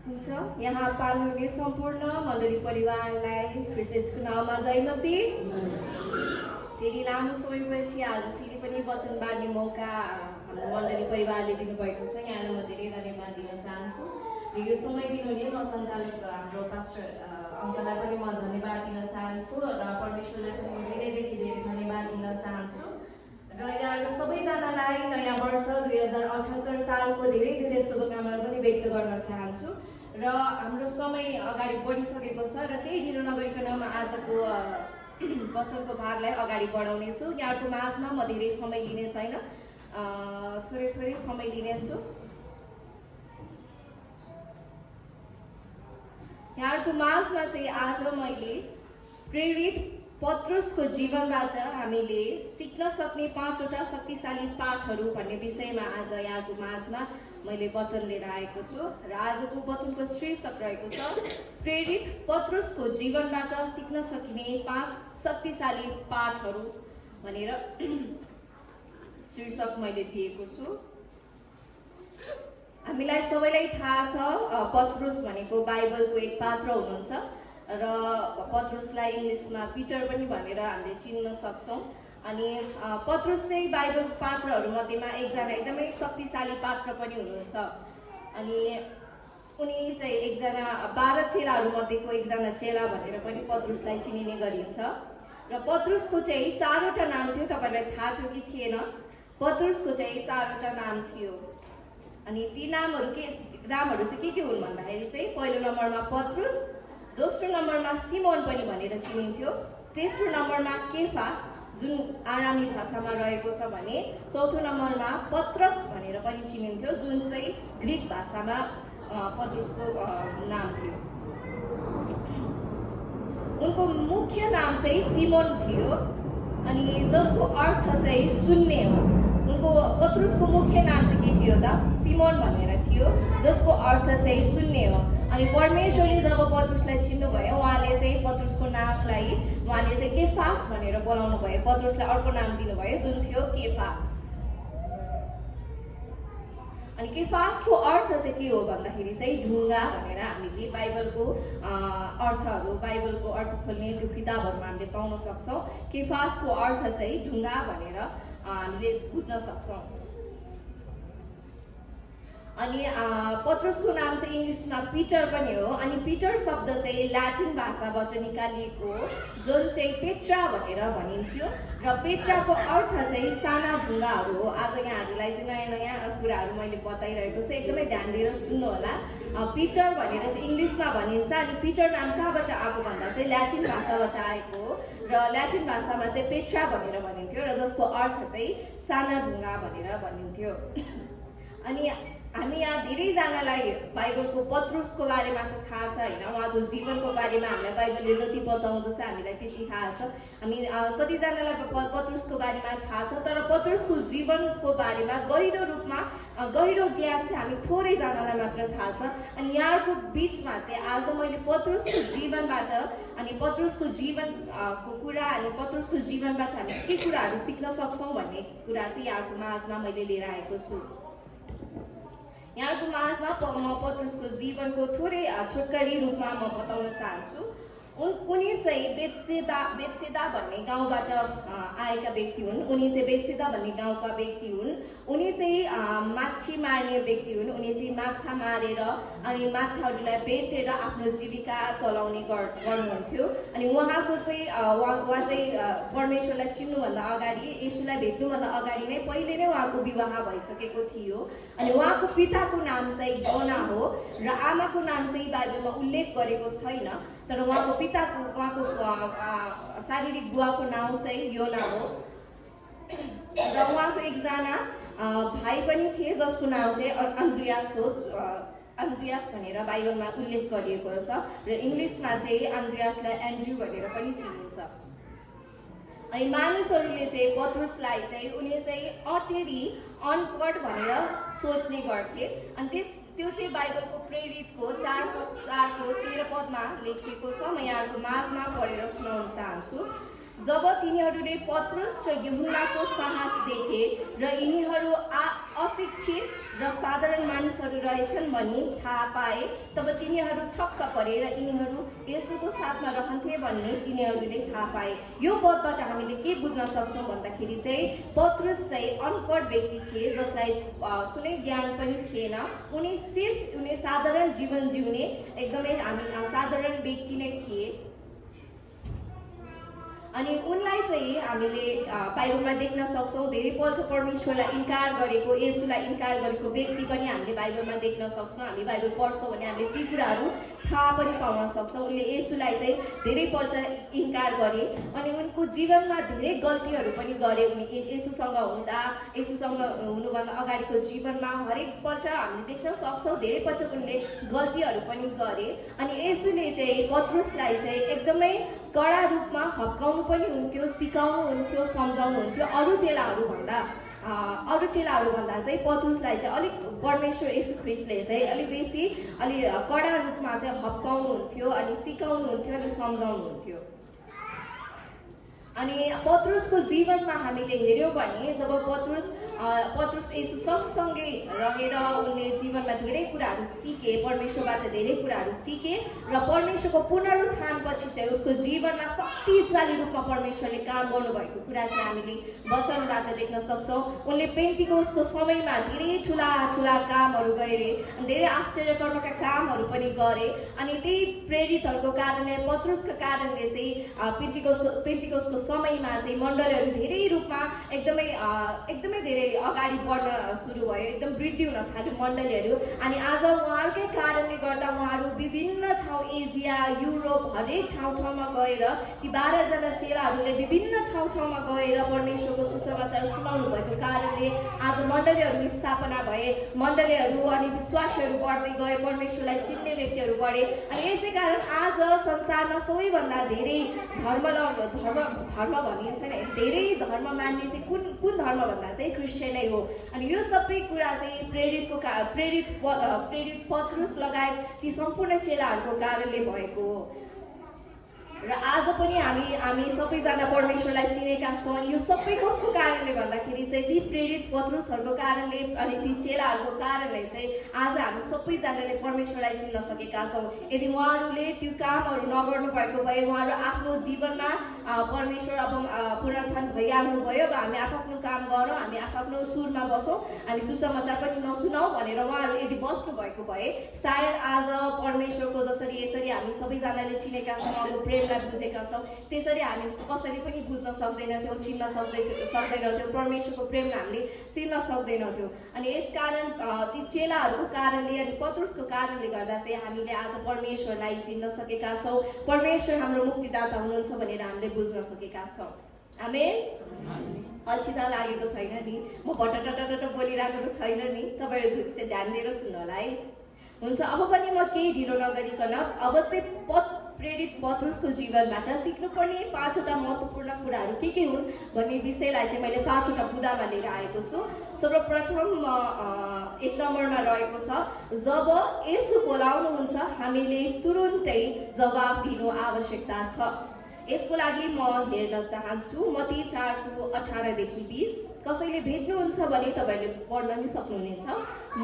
हुन्छ यहाँ पाल्नुहुने सम्पूर्ण मण्डली परिवारलाई ख्रीष्टको नाममा जय मसीह। फेरि लामो समयपछि आज फेरि पनि वचन बाँड्ने मौका हाम्रो मण्डली परिवारले दिनुभएको छ। यहाँलाई म धेरै धन्यवाद दिन चाहन्छु। यो समय दिनुहुने म सञ्चालक हाम्रो पास्टर अङ्कललाई पनि म धन्यवाद दिन चाहन्छु र परमेश्वरलाई पनि म धेरैदेखि धेरै धन्यवाद दिन चाहन्छु। र यहाँ सबैजनालाई नयाँ वर्ष 2078 सालको धेरै धेरै शुभकामना पनि व्यक्त गर्न चाहन्छु। र हाम्रो समय अगाडि बढिसकेको छ र केही ढिलो नगरिकन म आजको वचनको भागलाई अगाडि बढाउनेछु। यहाँको माझमा म धेरै समय लिने छैन, थोरै थोरै समय लिनेछु। यहाँको माझमा चाहिँ आज मैले प्रेरित पत्रुसको जीवनबाट हामीले सिक्न सक्ने 5वटा शक्तिशाली पाठहरू भन्ने विषयमा आज यहाँको माझमा मैले वचन लिएर आएको छु। र आजको वचनको शीर्षक रहेको छ प्रेरित पत्रुसको जीवनबाट सिक्न सकिने 5 शक्तिशाली पाठहरू भनेर शीर्षक मैले दिएको छु। हामीलाई सबैलाई थाहा छ पत्रुस भनेको बाइबलको एक पात्र हुनुहुन्छ र पत्रुसलाई इङ्ग्लिसमा पिटर पनि भनेर हामीले चिन्न सक्छौँ। अनि पत्रुस चाहिँ बाइबलको पात्रहरू मध्येमा एकजना एकदमै शक्तिशाली पात्र पनि हुनुहुन्छ। अनि उनी चाहिँ एकजना 12 चेलाहरू मध्येको एकजना चेला भनेर पनि पत्रुसलाई चिनिने गरिन्छ। र पत्रुसको चाहिँ 4वटा नाम थियो। तपाईँलाई थाहा थियो कि थिएन? पत्रुसको चाहिँ 4वटा नाम थियो। अनि ती नामहरू चाहिँ के हुन् भन्दाखेरि चाहिँ पहिलो नम्बरमा पत्रुस, दोस्रो नम्बरमा सिमोन पनि भनेर चिनिन्थ्यो, तेस्रो नम्बरमा केफास जुन आरामी भाषामा रहेको छ भने, चौथो नम्बरमा पत्रस भनेर पनि चिनिन्थ्यो जुन चाहिँ ग्रिक भाषामा पत्रुसको नाम थियो। उनको मुख्य नाम चाहिँ सिमोन थियो अनि जसको अर्थ चाहिँ सुन्ने हो। उनको पत्रुसको मुख्य नाम चाहिँ के थियो त? सिमोन भनेर थियो जसको अर्थ चाहिँ सुन्ने हो। अनि परमेश्वरले जब पत्रुसलाई चिन्नुभयो उहाँले चाहिँ पत्रुसको नामलाई उहाँले चाहिँ केफास भनेर बोलाउनु भयो। पत्रुसलाई अर्को नाम दिनुभयो जुन थियो केफास। अनि केफासको अर्थ चाहिँ के हो भन्दाखेरि चाहिँ ढुङ्गा भनेर हामीले बाइबलको अर्थहरू, बाइबलको अर्थ खोल्ने त्यो किताबहरूमा हामीले पाउन सक्छौँ। केफासको अर्थ चाहिँ ढुङ्गा भनेर हामीले बुझ्न सक्छौँ। अनि पत्रुसको नाम चाहिँ इङ्ग्लिसमा पिटर पनि हो। अनि पिटर शब्द चाहिँ ल्याटिन भाषाबाट निकालिएको जुन चाहिँ पेट्रा भनेर भनिन्थ्यो र पेट्राको अर्थ चाहिँ साना ढुङ्गाहरू हो। आज यहाँहरूलाई चाहिँ नयाँ नयाँ कुराहरू मैले बताइरहेको छु, एकदमै ध्यान दिएर सुन्नु होला। पिटर भनेर चाहिँ इङ्ग्लिसमा भनिन्छ। अनि पिटर नाम कहाँबाट आएको भन्दा चाहिँ ल्याटिन भाषाबाट आएको हो र ल्याटिन भाषामा चाहिँ पेट्रा भनेर भनिन्थ्यो र जसको अर्थ चाहिँ साना ढुङ्गा भनेर भनिन्थ्यो। अनि हामी यहाँ धेरैजनालाई बाइबलको पत्रुसको बारेमा त थाहा छ होइन, उहाँको जीवनको बारेमा हामीलाई बाइबलले जति बताउँदछ हामीलाई त्यति थाहा छ। हामी कतिजनालाई पत्रुसको बारेमा थाहा छ, तर पत्रुसको जीवनको बारेमा गहिरो रूपमा गहिरो ज्ञान चाहिँ हामी थोरैजनालाई मात्र थाहा छ। अनि यहाँको बिचमा चाहिँ आज मैले पत्रुसको जीवनबाट अनि पत्रुसको जीवनको कुरा अनि पत्रुसको जीवनबाट हामी के कुराहरू सिक्न सक्छौँ भन्ने कुरा चाहिँ यहाँको माझमा मैले लिएर आएको छु। यहाँको माझमा म पत्रुसको जीवनको थोरै छोटकरी रूपमा म बताउन चाहन्छु। उनी चाहिँ बेत्सेदा भन्ने गाउँबाट आएका व्यक्ति हुन्। उनी चाहिँ बेत्सेदा भन्ने गाउँका व्यक्ति हुन्। उनी चाहिँ माछी मार्ने व्यक्ति हुन्। उनी चाहिँ माछा मारेर अनि माछाहरूलाई बेचेर आफ्नो जीविका चलाउने गर्नुहुन्थ्यो। अनि उहाँको चाहिँ उहाँ चाहिँ परमेश्वरलाई चिन्नुभन्दा अगाडि, येशूलाई भेट्नुभन्दा अगाडि नै पहिले नै उहाँको विवाह भइसकेको थियो। अनि उहाँको पिताको नाम चाहिँ योना हो र आमाको नाम चाहिँ बाइबलमा उल्लेख गरेको छैन, तर उहाँको शारीरिक बुवाको नाम चाहिँ योना हो। र उहाँको एकजना भाइ पनि थिए जसको नाम चाहिँ अन्द्रियास हो। अन्द्रियास भनेर बाइबलमा उल्लेख गरिएको छ र इङ्ग्लिसमा चाहिँ अन्द्रियासलाई एन्ड्रयू भनेर पनि चिनिन्छ। अनि मानिसहरूले चाहिँ पत्रुसलाई चाहिँ उनी चाहिँ अटेरी अनपढ भनेर सोच्ने गर्थे। अनि त्यो चाहिँ बाइबलको प्रेरितको 4:13 पदमा लेखिएको छ। म यहाँको माझमा पढेर सुनाउन चाहन्छु। जब तिनीहरूले पत्रुस र यूहन्नाको साहस देखे र यिनीहरू अशिक्षित र साधारण मानिसहरू रहेछन् भनी थाहा पाए तब तिनीहरू छक्क परे र यिनीहरू येशूको साथमा रहन्थे भन्ने तिनीहरूले थाहा पाए। यो पदबाट हामीले के बुझ्न सक्छौँ भन्दाखेरि चाहिँ पत्रुस चाहिँ अनपढ व्यक्ति थिए जसलाई कुनै ज्ञान पनि थिएन। उनी साधारण जीवन जिउने एकदमै हामी साधारण व्यक्ति नै थिए। अनि उनलाई चाहिँ हामीले बाइबलमा देख्न सक्छौँ धेरैपल्ट परमेश्वरलाई इन्कार गरेको, येशूलाई इन्कार गरेको व्यक्ति पनि हामीले बाइबलमा देख्न सक्छौँ। हामी बाइबल पढ्छौँ भने हामीले ती कुराहरू थाहा पनि पाउन सक्छौँ। उनले येशूलाई चाहिँ धेरैपल्ट इन्कार गरे अनि उनको जीवनमा धेरै गल्तीहरू पनि गरे। उनी येशूसँग हुनुभन्दा अगाडिको जीवनमा हरेकपल्ट हामीले देख्न सक्छौँ धेरैपल्ट उनले गल्तीहरू पनि गरे। अनि येशूले चाहिँ पत्रुसलाई चाहिँ एकदमै कडा रूपमा हप्काउनु पनि हुन्थ्यो, सिकाउनु हुन्थ्यो, सम्झाउनु हुन्थ्यो। अरू चेलाहरूभन्दा चाहिँ पत्रुसलाई चाहिँ अलिक परमेश्वर येशू ख्रीष्टले चाहिँ अलिक बेसी कडा रूपमा चाहिँ हप्काउनु हुन्थ्यो अनि सिकाउनु हुन्थ्यो अनि सम्झाउनु हुन्थ्यो। अनि पत्रुसको जीवनमा हामीले हेऱ्यौँ भने जब पत्रुस येशू सँगसँगै रहेर उनले जीवनमा धेरै कुराहरू सिके, परमेश्वरबाट धेरै कुराहरू सिके र परमेश्वरको पुनरुत्थानपछि चाहिँ उसको जीवनमा शक्तिशाली रूपमा परमेश्वरले काम गर्नुभएको कुरा चाहिँ हामीले वचनबाट देख्न सक्छौँ। उनले पेन्टिकोसको समयमा धेरै ठुला ठुला कामहरू गरे, धेरै आश्चर्यकर्मका कामहरू पनि गरे। अनि त्यही प्रेरितहरूको कारणले पत्रुसको कारणले चाहिँ पेन्टिकोसको समयमा चाहिँ मण्डलीहरू धेरै रूपमा एकदमै धेरै अगाडि बढ्न सुरु भयो, एकदम वृद्धि हुन थाल्यो मण्डलीहरू। अनि आज उहाँहरूकै कारणले गर्दा उहाँहरू विभिन्न ठाउँ एसिया, युरोप हरेक ठाउँमा गएर ती 12जना चेलाहरूले विभिन्न ठाउँमा गएर परमेश्वरको सुसमाचार सुनाउनु भएको कारणले आज मण्डलीहरू स्थापना भए, मण्डलीहरू अनि विश्वासीहरू बढ्दै गए, परमेश्वरलाई चिन्ने व्यक्तिहरू बढे। अनि यसै कारण आज संसारमा सबैभन्दा धेरै धर्म भनिन्छ नि, धेरै धर्म मान्ने चाहिँ कुन धर्म भन्दा चाहिँ क्रिस्चियनै हो। अनि यो सबै कुरा चाहिँ प्रेरित पत्रुस लगायत ती सम्पूर्ण चेलाहरूको कारणले भएको हो। र आज पनि हामी सबैजना परमेश्वरलाई चिनेका छौँ। यो सबै कसको कारणले भन्दाखेरि चाहिँ ती प्रेरित पत्रुसहरूको कारणले अनि ती चेलाहरूको कारणले चाहिँ आज हामी सबैजनाले परमेश्वरलाई चिन्न सकेका छौँ। यदि उहाँहरूले त्यो कामहरू नगर्नु भएको भए, उहाँहरू आफ्नो जीवनमा परमेश्वर अब पुनरुत्थान भइहाल्नु भयो, अब हामी आफ्नो काम गरौँ, हामी आफ्नो सुरमा बसौँ, हामी सुसमाचार पनि नसुनाऊ भनेर उहाँहरू यदि बस्नु भएको भए सायद आज परमेश्वरको जसरी यसरी हामी सबैजनाले चिनेका छौँ, प्रेमलाई बुझेका छौँ, त्यसरी हामी कसरी पनि बुझ्न सक्दैनथ्यौँ, चिन्न सक्दैनथ्यौँ, परमेश्वरको प्रेमलाई हामीले चिन्न सक्दैनथ्यौँ। अनि यसकारण ती चेलाहरूको कारणले अनि पत्रुसको कारणले गर्दा चाहिँ हामीले आज परमेश्वरलाई चिन्न सकेका छौँ, परमेश्वर हाम्रो मुक्तिदाता हुनुहुन्छ भनेर हामीले बुझ्न सकेका छौँ। आमेन। अल्छिता लागेको छैन नि, म भटटटट बोलिरहेको छैन नि, तपाईँहरू चाहिँ ध्यान दिएर सुन्नु होला है। हुन्छ, अब पनि म केही ढिलो नगरिकन अब चाहिँ प्रेरित पत्रुसको जीवनबाट सिक्नुपर्ने 5वटा महत्त्वपूर्ण कुराहरू के हुन् भन्ने विषयलाई चाहिँ मैले 5वटा बुँदामा लिएर आएको छु। सर्वप्रथम 1 नम्बरमा रहेको छ, जब येशू बोलाउनुहुन्छ हामीले तुरुन्तै जवाब दिनु आवश्यकता छ। यसको लागि म हेर्न चाहन्छु मत्ती 4:18 देखि 20। कसैले भेट्नुहुन्छ भने तपाईँहरूले पढ्न पनि सक्नुहुनेछ।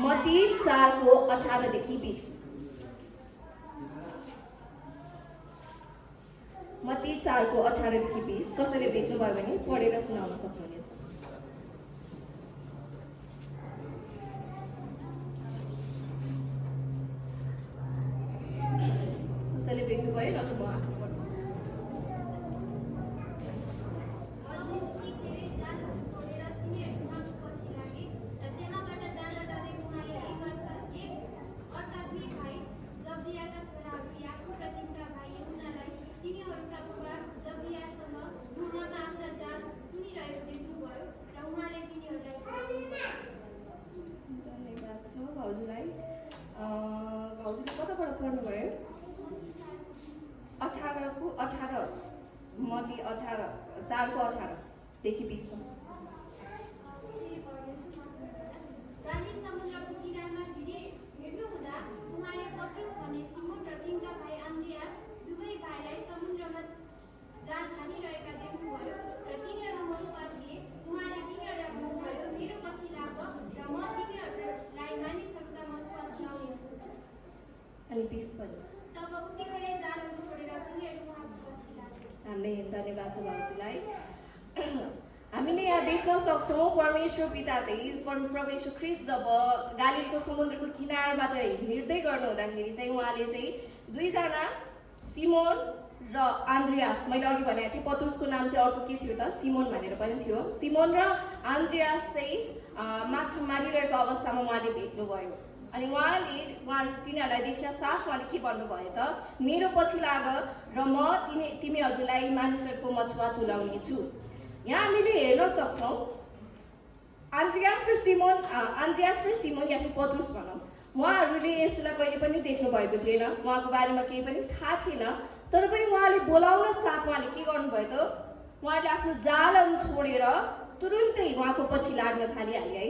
मत्ती 4:18 देखि 20। मत्ती 4:18 देखि 20 कसैले भेट्नुभयो भने पढेर सुनाउन सक्नुहुनेछ। कसैले भेट्नुभयो न त म आफू पढ्छु। भाउजूले कताबाट पढ्नुभयो? 18 मत्ती 4:18 देखि 20। अनि 20 पनि तब उत्तिकै जान छोडेर तिनीहरू उहाँको पछि लागे। आमेन, धन्यवाद छ भाउजूलाई। हामीले यहाँ देख्न सक्छौँ परमेश्वर पिता चाहिँ प्रभु येशू ख्रीष्ट जब गालीलको समुद्रको किनारबाट हिँड्दै गर्नु हुँदाखेरि चाहिँ उहाँले चाहिँ दुईजना सिमोन र आन्द्रियास, मैले अघि भनेको थिएँ पत्रुसको नाम चाहिँ अर्को के थियो त, सिमोन भनेर पनि थियो। सिमोन र आन्द्रियास चाहिँ माछा मारिरहेको अवस्थामा उहाँले भेट्नुभयो अनि उहाँ तिनीहरूलाई देखेर साथ उहाँले के भन्नुभयो त, मेरो पछि लाग र म तिमीहरूलाई मानिसहरूको मछुवा तुल्याउने छु। यहाँ हामीले हेर्न सक्छौँ आन्द्रियास र सिमोन या फिर पत्रुस भनौँ, उहाँहरूले यसुलाई कहिले पनि देख्नु भएको थिएन, उहाँको बारेमा केही पनि थाहा थिएन, तर पनि उहाँले बोलाउन साथ उहाँले के गर्नुभयो त, उहाँले आफ्नो जालहरू छोडेर तुरुन्तै उहाँको पछि लाग्न थालिहाले है।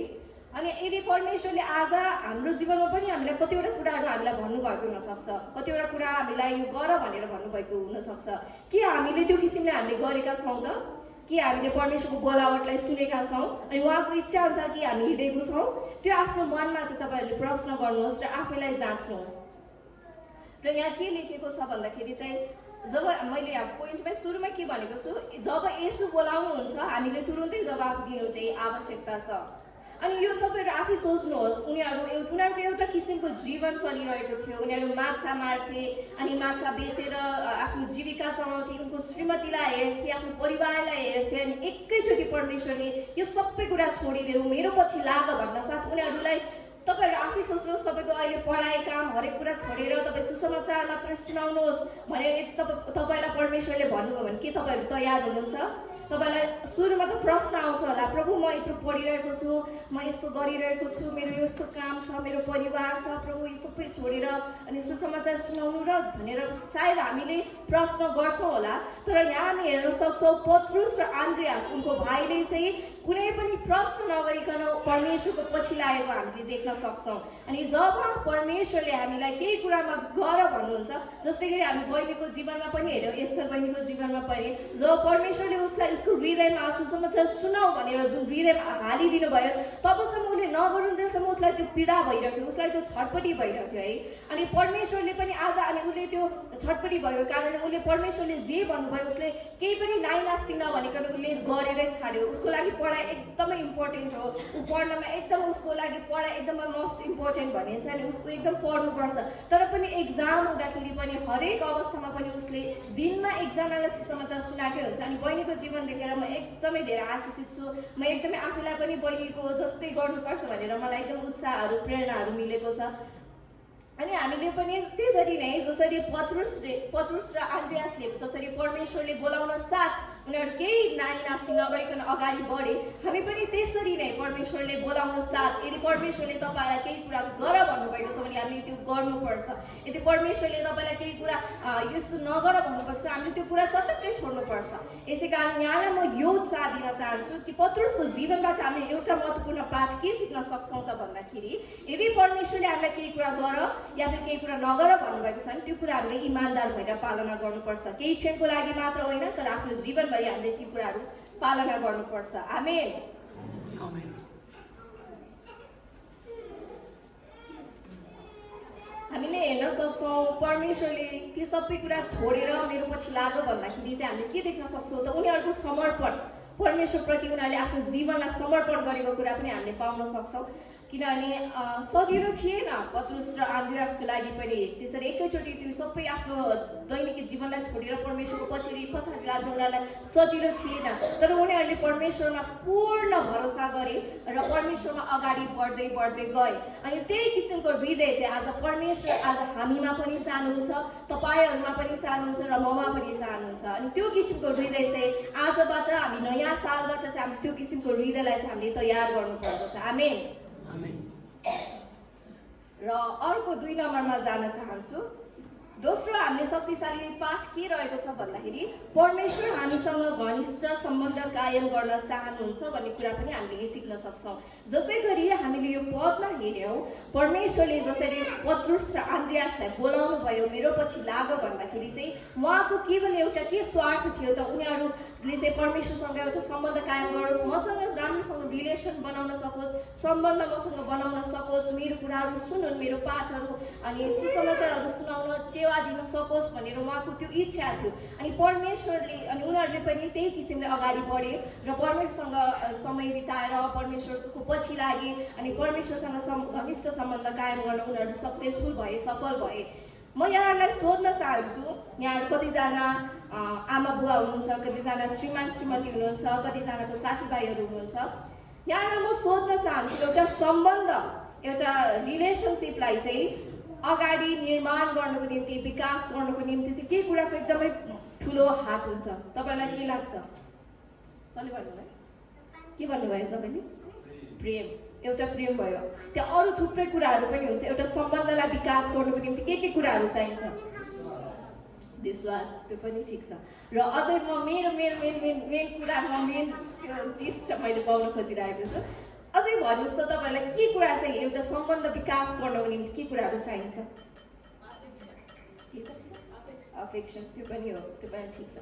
अनि यदि परमेश्वरले आज हाम्रो जीवनमा पनि हामीलाई कतिवटा कुराहरू हामीलाई भन्नुभएको हुनसक्छ, कतिवटा कुरा हामीलाई यो गर भनेर भन्नुभएको हुनसक्छ, के हामीले त्यो किसिमले हामीले गरेका छौँ त, कि हामीले परमेश्वरको बोलावटलाई सुनेका छौँ अनि उहाँको इच्छा अनुसार कि हामी हिँडेको छौँ, त्यो आफ्नो मनमा चाहिँ तपाईँहरूले प्रश्न गर्नुहोस् र आफैलाई जाँच्नुहोस्। र यहाँ के लेखेको छ भन्दाखेरि चाहिँ जब मैले यहाँ पोइन्टमा सुरुमा के भनेको छु, जब येशू बोलाउनुहुन्छ हामीले तुरुन्तै जवाफ दिनु चाहिँ आवश्यकता छ। अनि यो तपाईँहरू आफै सोच्नुहोस्, उनीहरूको एउटा किसिमको जीवन चलिरहेको थियो, उनीहरू माछा मार्थे अनि माछा बेचेर आफ्नो जीविका चलाउँथे, उनको श्रीमतीलाई हेर्थे, आफ्नो परिवारलाई हेर्थे अनि एकैचोटि परमेश्वरले यो सबै कुरा छोडिदेऊ मेरो पछि लाग भन्न साथ उनीहरूलाई तपाईँहरू आफै सोच्नुहोस्, तपाईँको अहिले पढाइ काम हरेक कुरा छोडेर तपाईँ सुसमाचार मात्र सुनाउनुहोस् भनेर यदि तपाईँलाई परमेश्वरले भन्नुभयो भने के तपाईँहरू तयार हुनुहुन्छ? तपाईँलाई सुरुमा त प्रश्न आउँछ होला, प्रभु म यत्रो पढिरहेको छु, म यस्तो गरिरहेको छु, मेरो यस्तो काम छ, मेरो परिवार छ, प्रभु यो सबै छोडेर अनि सुसमाचार सुनाउनु र भनेर सायद हामीले प्रश्न गर्छौँ होला। तर यहाँ हामी हेर्न सक्छौँ पत्रुस र आन्द्रियास उनको भाइले चाहिँ कुनै पनि प्रश्न नगरिकन परमेश्वरको पछि लागेको हामीले देख्न सक्छौँ। अनि जब परमेश्वरले हामीलाई केही कुरामा गर भन्नुहुन्छ, जस्तै गरी हामी बहिनीको जीवनमा पनि हेऱ्यौँ, एस्तर बहिनीको जीवनमा पनि जब परमेश्वरले उसलाई उसको हृदयमा सुसमाचार सुनाऊ भनेर जुन हृदयमा हालिदिनु भयो, तबसम्म उसले नगरुन्जेलसम्म उसलाई त्यो पीडा भइरह्यो, उसलाई त्यो छटपटी भइरह्यो है। अनि परमेश्वरले पनि आज अनि उसले त्यो छटपटी भएको कारणले उसले परमेश्वरले जे भन्नुभयो उसले केही पनि नाइनास्ति नभनिकन उसले गरेरै छाड्यो। उसको लागि पढाइ एकदमै इम्पोर्टेन्ट हो, ऊ पढ्नमा एकदम उसको लागि पढाइ एकदमै मोस्ट इम्पोर्टेन्ट भनिन्छ अनि उसको एकदम पढ्नुपर्छ। तर पनि एक्जाम हुँदाखेरि पनि हरेक अवस्थामा पनि उसले दिनमा एकजनालाई सुसमाचार सुनाएकै हुन्छ। अनि बहिनीको जीवन देखेर म एकदमै धेरै आशिषित छु, म एकदमै आफूलाई पनि बहिनीको जस्तै गर्नुपर्छ भनेर मलाई एकदम उत्साहहरू प्रेरणाहरू मिलेको छ। अनि हामीले पनि त्यसरी नै जसरी पत्रुस र आन्द्रियासले जसरी परमेश्वरले बोलाउन साथ उनीहरू केही नाइनास्ति नगरिकन अगाडि बढे, हामी पनि त्यसरी नै परमेश्वरले बोलाउन साथ यदि परमेश्वरले तपाईँलाई केही कुरा गर भन्नुभएको छ भने हामीले त्यो गर्नुपर्छ। यदि परमेश्वरले तपाईँलाई केही कुरा यस्तो नगर भन्नुभएको छ हामीले त्यो कुरा चटक्कै छोड्नुपर्छ। यसै कारण यहाँलाई म यो साथ दिन चाहन्छु कि पत्रुसको जीवनबाट हामीले एउटा महत्त्वपूर्ण पाठ के सिक्न सक्छौँ त भन्दाखेरि यदि परमेश्वरले हामीलाई केही कुरा गर या फिर केही कुरा नगर भन्नुभएको छ भने त्यो कुरा हामीले इमान्दार भएर पालना गर्नुपर्छ। केही क्षणको लागि मात्र होइन तर आफ्नो जीवनभरि हामीले ती कुराहरू पालना गर्नुपर्छ। आमेन। हामीले हेर्न सक्छौँ परमेश्वरले ती सबै कुरा छोडेर मेरो पछि लाग भन्दाखेरि चाहिँ हामीले के देख्न सक्छौँ त, उनीहरूको समर्पण परमेश्वरप्रति उनीहरूले आफ्नो जीवनलाई समर्पण गरेको कुरा पनि हामीले पाउन सक्छौँ। किनभने सजिलो थिएन पत्रुस र आन्द्रियासको लागि पनि त्यसरी एकैचोटि त्यो सबै आफ्नो दैनिक जीवनलाई छोडेर परमेश्वरको पछाडि लाग्नु उनीहरूलाई सजिलो थिएन। तर उनीहरूले परमेश्वरमा पूर्ण भरोसा गरे र परमेश्वरमा अगाडि बढ्दै गए। अनि त्यही किसिमको हृदय चाहिँ आज परमेश्वर आज हामीमा पनि चाहनुहुन्छ, तपाईँहरूमा पनि चाहनुहुन्छ र ममा पनि चाहनुहुन्छ। अनि त्यो किसिमको हृदय चाहिँ आजबाट हामी नयाँ सालबाट चाहिँ हामी त्यो किसिमको हृदयलाई चाहिँ हामीले तयार गर्नुपर्दछ। आमेन। र अर्को 2 नम्बरमा जान चाहन्छु। दोस्रो हामीले शक्तिशाली पाठ के रहेको छ भन्दाखेरि परमेश्वर हामीसँग घनिष्ठ सम्बन्ध कायम गर्न चाहनुहुन्छ भन्ने कुरा पनि हामीले सिक्न सक्छौँ। जसै गरी हामीले यो पदमा हेऱ्यौँ, परमेश्वरले जसरी पत्रुस र आन्द्रियासलाई बोलाउनु भयो मेरो पछि लाग भन्दाखेरि चाहिँ उहाँको केवल एउटा के स्वार्थ थियो त, उनीहरूले चाहिँ परमेश्वरसँग एउटा सम्बन्ध कायम गरोस्, मसँग राम्रोसँग रिलेसन बनाउन सकोस्, सम्बन्ध मसँग बनाउन सकोस्, मेरो कुराहरू सुनुन्, मेरो पाठहरू अनि सुसमाचारहरू सुनाउन टेवा दिन सकोस् भनेर उहाँको त्यो इच्छा थियो। अनि परमेश्वरले अनि उनीहरूले पनि त्यही किसिमले अगाडि बढे र परमेश्वरसँग समय बिताएर परमेश्वरको पछि लागे अनि परमेश्वरसँग घनिष्ठ सम्बन्ध कायम गर्न उनीहरू सक्सेसफुल भए, सफल भए। म यहाँहरूलाई सोध्न चाहन्छु, यहाँहरू कतिजना आमा बुवा हुनुहुन्छ, कतिजना श्रीमान श्रीमती हुनुहुन्छ, कतिजनाको साथीभाइहरू हुनुहुन्छ, यहाँलाई म सोध्न चाहन्छु एउटा सम्बन्ध एउटा रिलेसनसिपलाई चाहिँ अगाडि निर्माण गर्नको निम्ति विकास गर्नको निम्ति चाहिँ के कुराको एकदमै ठुलो हात हुन्छ? तपाईँलाई के लाग्छ? कसले भन्नुभयो? के भन्नुभयो तपाईँले? प्रेम। एउटा प्रेम भयो, त्यहाँ अरू थुप्रै कुराहरू पनि हुन्छ। एउटा सम्बन्धलाई विकास गर्नको निम्ति के कुराहरू चाहिन्छ? विश्वास, त्यो पनि ठिक छ। र अझै म मेन कुरामा मेन त्यो टिस्ट मैले पाउन खोजिरहेको छु। अझै भन्नुहोस् त तपाईँलाई के कुरा चाहिँ एउटा सम्बन्ध विकास गर्नको निम्ति के कुराहरू चाहिन्छ? अफेक्सन, त्यो पनि हो, त्यो पनि ठिक छ।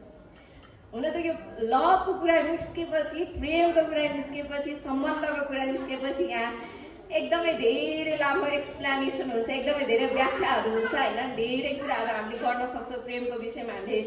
हुन त यो लभको कुरा निस्केपछि, प्रेमको कुरा निस्केपछि, सम्बन्धको कुरा निस्केपछि यहाँ एकदमै धेरै लामो एक्सप्लेनेसन हुन्छ, एकदमै धेरै व्याख्याहरू हुन्छ होइन। धेरै कुराहरू हामीले गर्न सक्छौँ प्रेमको विषयमा हामीले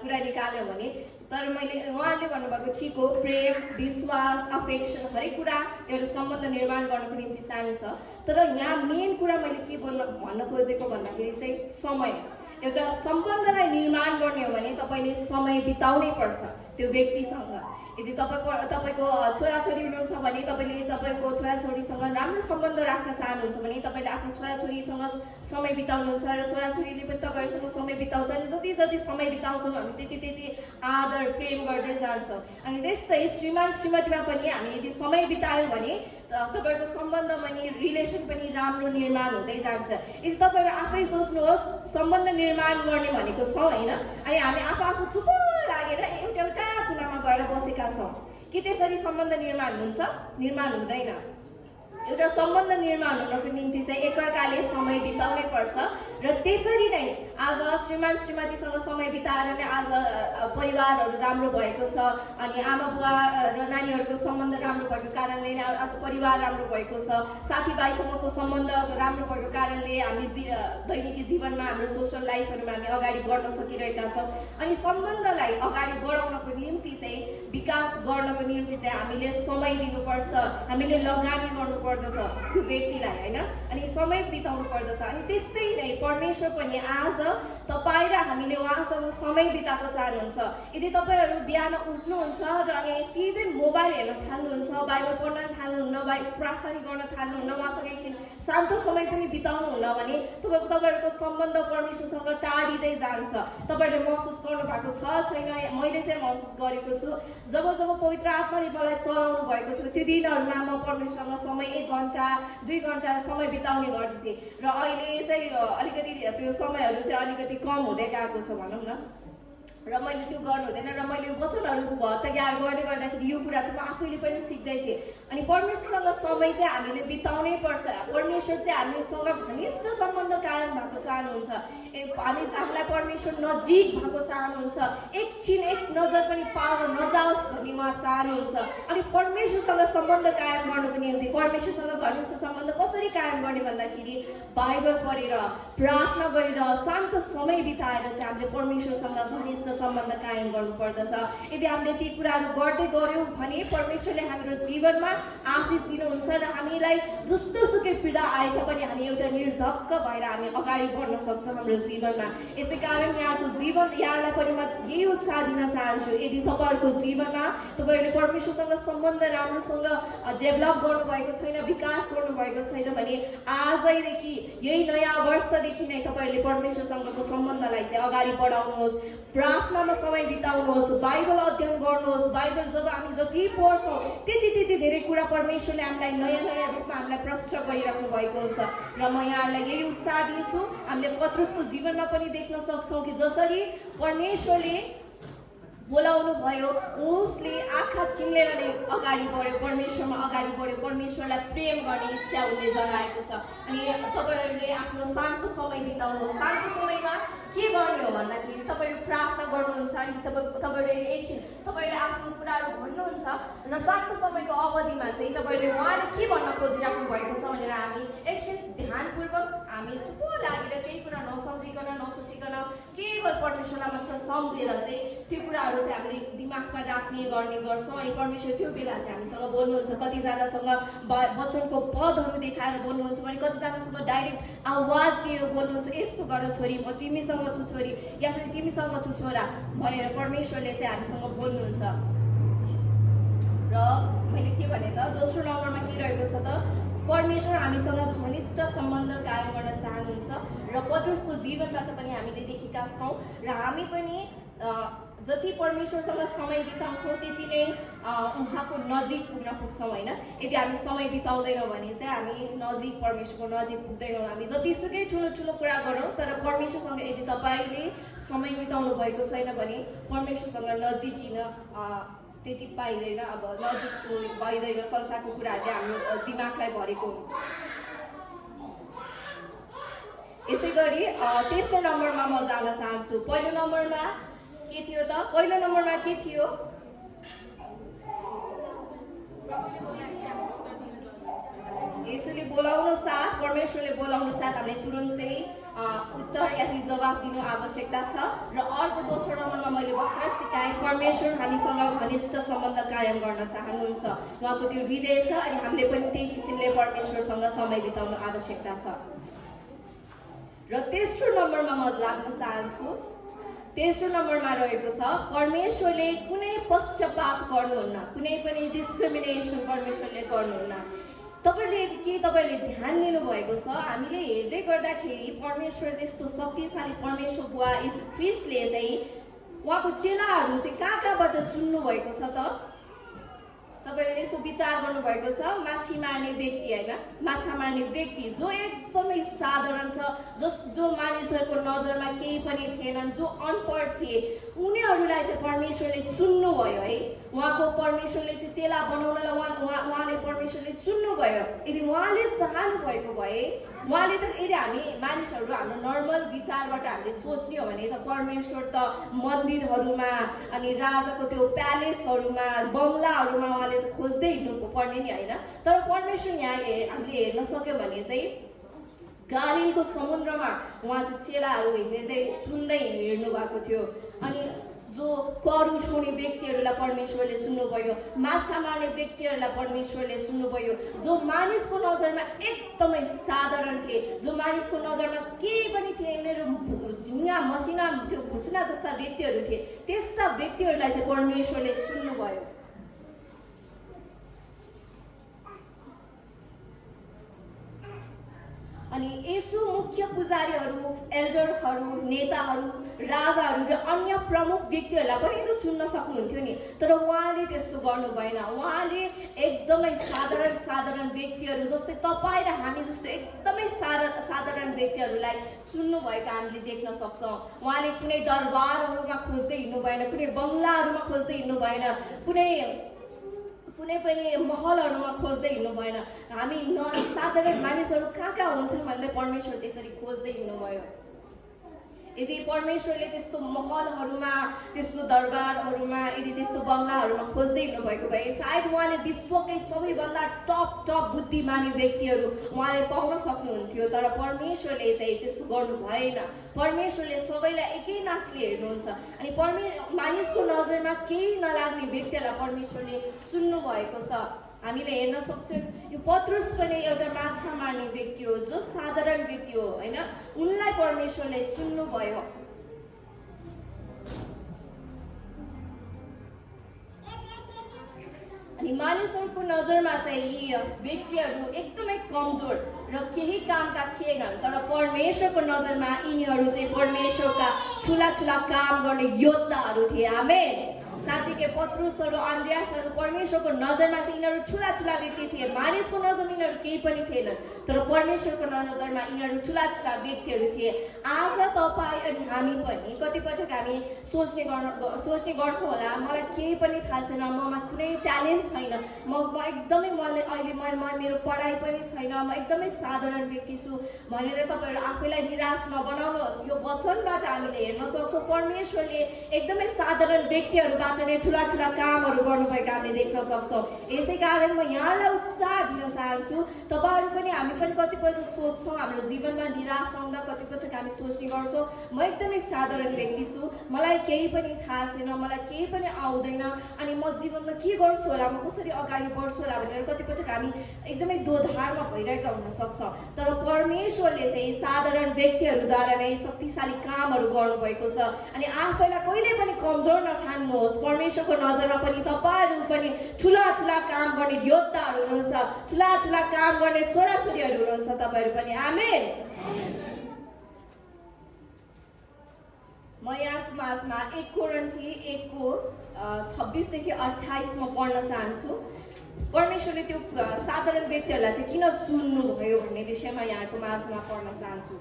कुरा निकाल्यौँ भने। तर मैले उहाँहरूले भन्नुभएको ठिक हो, प्रेम, विश्वास, अफेक्सन हरेक कुरा एउटा सम्बन्ध निर्माण गर्नको निम्ति चाहिन्छ। तर यहाँ मेन कुरा मैले के भन्न खोजेको भन्दाखेरि चाहिँ समय। एउटा सम्बन्धलाई निर्माण गर्ने हो भने तपाईँले समय बिताउनै पर्छ त्यो व्यक्तिसँग। यदि तपाईँको छोराछोरी हुनुहुन्छ भने तपाईँले तपाईँको छोराछोरीसँग राम्रो सम्बन्ध राख्न चाहनुहुन्छ भने तपाईँले आफ्नो छोराछोरीसँग समय बिताउनुहुन्छ र छोराछोरीले पनि तपाईँहरूसँग समय बिताउँछ। अनि जति समय बिताउँछौँ हामी त्यति आदर प्रेम गर्दै जान्छौँ। अनि त्यस्तै श्रीमान श्रीमतीमा पनि हामी यदि समय बितायौँ भने तपाईँहरूको सम्बन्धमा नि रिलेसन पनि राम्रो निर्माण हुँदै जान्छ। यदि तपाईँहरू आफै सोच्नुहोस् सम्बन्ध निर्माण गर्ने भनेको छौँ होइन, अनि हामी आफू चुप्पो लागेर एउटा कुनामा गएर बसेका छौँ, के त्यसरी सम्बन्ध निर्माण हुन्छ? निर्माण हुँदैन। एउटा सम्बन्ध निर्माण हुनको निम्ति चाहिँ एकअर्काले समय बिताउनै पर्छ। र त्यसरी नै आज श्रीमान श्रीमतीसँग समय बिताएर नै आज परिवारहरू राम्रो भएको छ। अनि आमा बुवा र नानीहरूको सम्बन्ध राम्रो भएको कारणले नै आज परिवार राम्रो भएको छ। साथीभाइसँगको सम्बन्ध राम्रो भएको कारणले हामी दैनिकी जीवनमा हाम्रो सोसल लाइफहरूमा हामी अगाडि बढ्न सकिरहेका छौँ। अनि सम्बन्धलाई अगाडि बढाउनको निम्ति चाहिँ विकास गर्नको निम्ति चाहिँ हामीले समय दिनुपर्छ, हामीले लगानी गर्नुपर्दछ त्यो व्यक्तिलाई होइन, अनि समय बिताउनु पर्दछ। अनि त्यस्तै नै परमेश्वर पनि आज तपाईँ र हामीले उहाँसँग समय बिताउन चाहनुहुन्छ। यदि तपाईँहरू बिहान उठ्नुहुन्छ र अनि सिधै मोबाइल हेर्न थाल्नुहुन्छ, बाइबल पढ्न थाल्नुहुन्न, प्रार्थना गर्न थाल्नुहुन्न, उहाँसँग एकछिन शान्त समय पनि बिताउनुहुन्न भने तपाईँहरूको सम्बन्ध परमेश्वरसँग टाढिँदै जान्छ। तपाईँहरूले महसुस गर्नु भएको छ छैन? मैले चाहिँ महसुस गरेको छु। जब पवित्र आत्माले मलाई चलाउनु भएको थियो त्यो दिनहरूमा म परमेश्वरसँग समय 1 घन्टा 2 घन्टा समय बिताउने गर्थेँ। र अहिले चाहिँ अलिकति त्यो समयहरू चाहिँ अलिकति कम हुँदै गएको छ भनौँ न। र मैले त्यो गर्नु हुँदैन र मैले वचनहरू तयार गर्ने गर्दाखेरि यो कुरा चाहिँ म आफैले पनि सिक्दै थिएँ। अनि परमेश्वरसँग समय चाहिँ हामीले बिताउनै पर्छ। परमेश्वर चाहिँ हामीसँग घनिष्ठ सम्बन्ध कायम भएको चाहनुहुन्छ। हामी आफूलाई परमेश्वर नजिक भएको चाहनुहुन्छ। एकछिन एक नजर पनि पार नजाओस् भन्ने उहाँ चाहनुहुन्छ। अनि परमेश्वरसँग सम्बन्ध कायम गर्नुको निम्ति परमेश्वरसँग घनिष्ठ सम्बन्ध कसरी कायम गर्ने भन्दाखेरि बाइबल पढेर, प्रार्थना गरेर, शान्त समय बिताएर चाहिँ हामीले परमेश्वरसँग घनिष्ठ सम्बन्ध कायम गर्नुपर्दछ। यदि हामीले ती कुराहरू गर्दै गऱ्यौँ भने परमेश्वरले हाम्रो जीवनमा आशिष दिनुहुन्छ र हामीलाई जस्तो सुकै पीडा आए तापनि हामी एउटा निर्धक्क भएर हामी अगाडि बढ्न सक्छौँ हाम्रो जीवनमा। यसै कारण यहाँको जीवन यहाँलाई पनि म यही उत्साह दिन चाहन्छु। यदि तपाईँहरूको जीवनमा तपाईँहरूले परमेश्वरसँग सम्बन्ध राम्रोसँग डेभलप गर्नुभएको छैन, विकास गर्नुभएको छैन भने आजैदेखि यही नयाँ वर्षदेखि नै तपाईँहरूले परमेश्वरसँगको सम्बन्धलाई चाहिँ अगाडि बढाउनुहोस्। प्रार्थनामा समय बिताउनुहोस्, बाइबल अध्ययन गर्नुहोस्। बाइबल जब हामी जति पढ्छौँ त्यति धेरै कुरा परमेश्वरले हामीलाई नयाँ रूपमा हामीलाई प्रश्न गरिराख्नु भएको हुन्छ। र म यहाँहरूलाई यही उत्साह दिन्छु हामीले पत्रुसको जीवनमा पनि देख्न सक्छौँ कि जसरी परमेश्वरले बोलाउनु भयो उसले आँखा चिम्लेर नै अगाडि बढ्यो, परमेश्वरमा अगाडि बढ्यो, परमेश्वरलाई प्रेम गर्ने इच्छा उसले जगाएको छ। अनि तपाईँहरूले आफ्नो शान्त समय बिताउनु, शान्त समयमा के गर्ने हो भन्दाखेरि तपाईँहरू प्रार्थना गर्नुहुन्छ अनि तपाईँहरूले एकछिन तपाईँहरूले आफ्नो कुराहरू भन्नुहुन्छ र शान्त समयको अवधिमा चाहिँ तपाईँहरूले उहाँले के भन्न खोजिराख्नु भएको छ भनेर हामी एकछिन ध्यानपूर्वक हामी चुप लागेर केही कुरा नसम्झिकन नसोचिकन केवल परमेश्वरलाई मात्र सम्झेर चाहिँ त्यो कुराहरू चाहिँ हामीले दिमागमा राख्ने गर्ने गर्छौँ। अनि परमेश्वर त्यो बेला चाहिँ हामीसँग बोल्नुहुन्छ, कतिजनासँग वचनको पदहरू देखाएर बोल्नुहुन्छ भने कतिजनासँग डाइरेक्ट आवाज दिएर बोल्नुहुन्छ, यस्तो गर छोरी म तिमीसँग छु छोरी या फिर तिमीसँग छु छोरा भनेर परमेश्वरले चाहिँ हामीसँग बोल्नुहुन्छ। र मैले के भने त दोस्रो नम्बरमा के रहेको छ त परमेश्वर हामीसँग घनिष्ठ सम्बन्ध कायम गर्न चाहनुहुन्छ र पत्रुसको जीवनबाट पनि हामीले देखेका छौँ र हामी पनि जति परमेश्वरसँग समय बिताउँछौँ त्यति नै उहाँको नजिक पुग्न पुग्छौँ होइन। यदि हामी समय बिताउँदैनौँ भने चाहिँ हामी नजिक परमेश्वरको नजिक पुग्दैनौँ। हामी जतिसुकै ठुलो ठुलो कुरा गरौँ तर परमेश्वरसँग यदि तपाईँले समय बिताउनु भएको छैन भने परमेश्वरसँग नजिकिन त्यति पाइँदैन। अब नजिक भइँदैन, संसारको कुराहरूले हाम्रो दिमागलाई भरेको हुन्छ। यसै गरी तेस्रो नम्बरमा म जान चाहन्छु। पहिलो नम्बरमा के थियो त? पहिलो नम्बरमा के थियो? यसोले बोलाउनु साथ, परमेश्वरले बोलाउनु साथ हामीले तुरुन्तै उत्तर या फिर जवाब दिनु आवश्यकता छ। र अर्को दोस्रो नम्बरमा मैले भर्खर सिकाएँ, परमेश्वर हामीसँग घनिष्ठ सम्बन्ध कायम गर्न चाहनुहुन्छ, उहाँको त्यो हृदय छ अनि हामीले पनि त्यही किसिमले परमेश्वरसँग समय बिताउनु आवश्यकता छ। र तेस्रो नम्बरमा म लाग्न चाहन्छु। तेस्रो नम्बरमा रहेको छ परमेश्वरले कुनै पक्षपात गर्नुहुन्न, कुनै पनि डिस्क्रिमिनेसन परमेश्वरले गर्नुहुन्न। तपाईँले ध्यान दिनुभएको छ हामीले हेर्दै गर्दाखेरि परमेश्वर त्यस्तो शक्तिशाली परमेश्वर बुवा यीशु ख्रीष्टले चाहिँ उहाँको चेलाहरू चाहिँ कहाँबाट चुन्नु भएको छ त? तपाईँहरूले यसो विचार गर्नुभएको छ, माछी मार्ने व्यक्ति होइन, माछा मार्ने व्यक्ति जो एकदमै साधारण छ, जो मानिसहरूको नजरमा केही पनि थिएनन्, जो अनपढ थिए, उनीहरूलाई चाहिँ परमेश्वरले चुन्नुभयो है। उहाँको परमेश्वरले चाहिँ चेला बनाउनलाई उहाँले परमेश्वरले चुन्नुभयो। यदि उहाँले चाहनु भएको भए उहाँले त यदि हामी मानिसहरू हाम्रो नर्मल विचारबाट हामीले सोच्ने हो भने त परमेश्वर त मन्दिरहरूमा अनि राजाको त्यो प्यालेसहरूमा बङ्गलाहरूमा उहाँले चाहिँ खोज्दै हिँड्नु पर्ने नि होइन। तर परमेश्वर यहाँ हामीले हेर्न सक्यौँ भने चाहिँ गालिलको समुद्रमा उहाँ चाहिँ चेलाहरू हेर्दै चुन्दै हिँड्नु भएको थियो। अनि जो कर उठाउने व्यक्तिहरूलाई परमेश्वरले चुन्नुभयो, माछा मार्ने व्यक्तिहरूलाई परमेश्वरले चुन्नुभयो, जो मानिसको नजरमा एकदमै साधारण थिए, जो मानिसको नजरमा केही पनि थिए, उनीहरू झिङ्गा मसिना त्यो घुसना जस्ता व्यक्तिहरू थिए, त्यस्ता व्यक्तिहरूलाई चाहिँ परमेश्वरले चुन्नुभयो। अनि यसो मुख्य पुजारीहरू, एल्डरहरू, नेताहरू, राजाहरू र अन्य प्रमुख व्यक्तिहरूलाई पनि त चुन्न सक्नुहुन्थ्यो नि, तर उहाँले त्यस्तो गर्नु भएन। उहाँले एकदमै साधारण व्यक्तिहरू जस्तै तपाईँ र हामी जस्तो एकदमै साधारण व्यक्तिहरूलाई चुन्नुभएको हामीले देख्न सक्छौँ। उहाँले कुनै दरबारहरूमा खोज्दै हिँड्नु भएन, कुनै बङ्गलाहरूमा खोज्दै हिँड्नु भएन, कुनै पनि महलहरूमा खोज्दै हिँड्नु भएन। हामी साधारण मानिसहरू कहाँ हुन्छन् भन्दै परमेश्वर त्यसरी खोज्दै हिँड्नुभयो। यदि परमेश्वरले त्यस्तो महलहरूमा, त्यस्तो दरबारहरूमा, यदि त्यस्तो बङ्गलाहरूमा खोज्दै हिँड्नुभएको भए सायद उहाँले विश्वकै सबैभन्दा टप बुद्धिमानी व्यक्तिहरू उहाँले पाउन सक्नुहुन्थ्यो। तर परमेश्वरले चाहिँ त्यस्तो गर्नु भएन। परमेश्वरले सबैलाई एकै नासले हेर्नुहुन्छ अनि मानिसको नजरमा केही नलाग्ने व्यक्तिहरूलाई परमेश्वरले चुन्नु भएको छ। हामीले हेर्न सक्छौँ यो पत्रुस पनि एउटा माछा मार्ने व्यक्ति हो, जो साधारण व्यक्ति हो होइन, उनलाई परमेश्वरले चुन्नुभयो। अनि मानिसहरूको नजरमा चाहिँ यी व्यक्तिहरू एकदमै कमजोर र र केही कामका थिएनन्, तर परमेश्वरको नजरमा यिनीहरू चाहिँ परमेश्वरका ठुला ठुला काम गर्ने योद्धाहरू थिए। आमेन। साँच्चीकै पत्रुसहरू अन्ड्रियासहरू परमेश्वरको नजरमा चाहिँ यिनीहरू ठुला ठुला व्यक्ति थिए। मानिसको नजरमा यिनीहरू केही पनि थिएनन्, तर परमेश्वरको नजरमा यिनीहरू ठुला ठुला व्यक्तिहरू थिए। आज तपाईँ अनि हामी पनि कतिपटक हामी सोच्ने गर्छौँ होला, मलाई केही पनि थाहा छैन, ममा कुनै ट्यालेन्ट छैन, म एकदमै अहिले मेरो पढाइ पनि छैन, म एकदमै साधारण व्यक्ति छु भनेर तपाईँहरू आफैलाई निराश नबनाउनुहोस्। यो वचनबाट हामीले हेर्न सक्छौँ परमेश्वरले एकदमै साधारण व्यक्तिहरूबाट नै ठुला ठुला कामहरू गर्नुभएको हामीले देख्न सक्छौँ। यसै कारण म यहाँलाई उत्साह दिन चाहन्छु। तपाईँहरू पनि हामी पनि कतिपटक सोच्छौँ, हाम्रो जीवनमा निराश आउँदा कतिपटक हामी सोच्ने गर्छौँ, म एकदमै साधारण व्यक्ति छु, मलाई केही पनि थाहा छैन, मलाई केही पनि आउँदैन, अनि म जीवनमा के गर्छु होला, म कसरी अगाडि बढ्छु होला भनेर कतिपटक हामी एकदमै दोधारमा भइरहेका हुन सक्छौँ। तर परमेश्वरले चाहिँ साधारण व्यक्तिहरूद्वारा नै शक्तिशाली कामहरू गर्नुभएको छ। अनि आफैलाई कहिले पनि कमजोर नठान्नुहोस्। परमेश्वरको नजरमा पनि तपाईँहरू पनि ठुला ठुला काम गर्ने योद्धाहरू हुनुहुन्छ, ठुला ठुला काम गर्ने छोराछोरीहरू हुनुहुन्छ तपाईँहरू पनि। आमेन। म यहाँको माझमा 1 कोरिन्थी 1:26-28 म पढ्न चाहन्छु। परमेश्वरले त्यो साधारण व्यक्तिहरूलाई चाहिँ किन चुन्नुभयो भन्ने विषयमा यहाँको माझमा पढ्न चाहन्छु।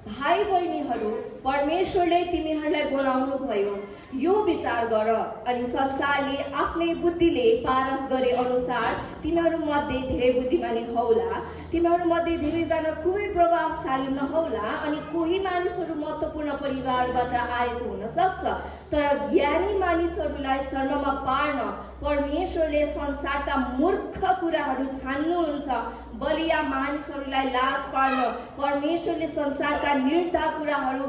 भाइ बहिनीहरू, परमेश्वरले तिमीहरूलाई बोलाउनु भयो, यो विचार गर, अनि संसारले आफ्नै बुद्धिले पारख गरे अनुसार तिमीहरू मध्ये धेरै बुद्धिमानी हौला, तिमीहरू मध्ये धेरैजना खुबै प्रभावशाली नहौला, अनि कोही मानिसहरू महत्त्वपूर्ण परिवारबाट आएको हुन सक्छ, तर ज्ञानी मानिसहरूलाई शरणमा पार्न परमेश्वरले संसारका मूर्ख कुराहरू छान्नुहुन्छ, बलिया मानिसहरूलाई लाज पार्न परमेश्वरले संसारका निर्धा कुराहरू